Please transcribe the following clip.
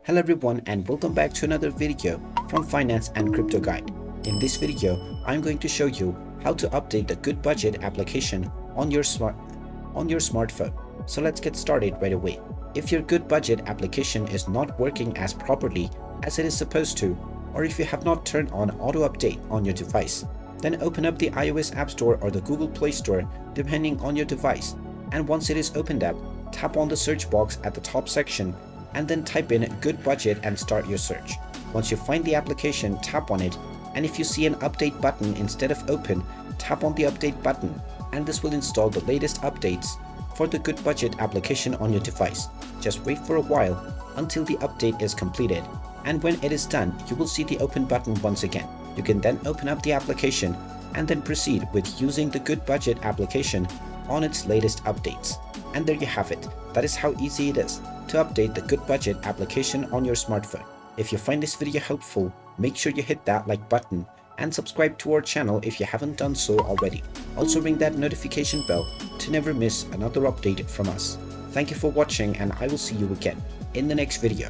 Hello everyone and welcome back to another video from Finance and Crypto Guide. In this video, I'm going to show you how to update the Goodbudget application on your smartphone. So let's get started right away. If your Goodbudget application is not working as properly as it is supposed to, or if you have not turned on auto update on your device, then open up the iOS App Store or the Google Play Store depending on your device. And once it is opened up, tap on the search box at the top section and then type in Goodbudget and start your search. Once you find the application, tap on it, and if you see an update button instead of open, tap on the update button, and this will install the latest updates for the Goodbudget application on your device. Just wait for a while until the update is completed, and when it is done, you will see the open button once again. You can then open up the application and then proceed with using the Goodbudget application on its latest updates. And there you have it. That is how easy it is to update the Goodbudget application on your smartphone. If you find this video helpful, make sure you hit that like button and subscribe to our channel if you haven't done so already. Also ring that notification bell to never miss another update from us. Thank you for watching, and I will see you again in the next video.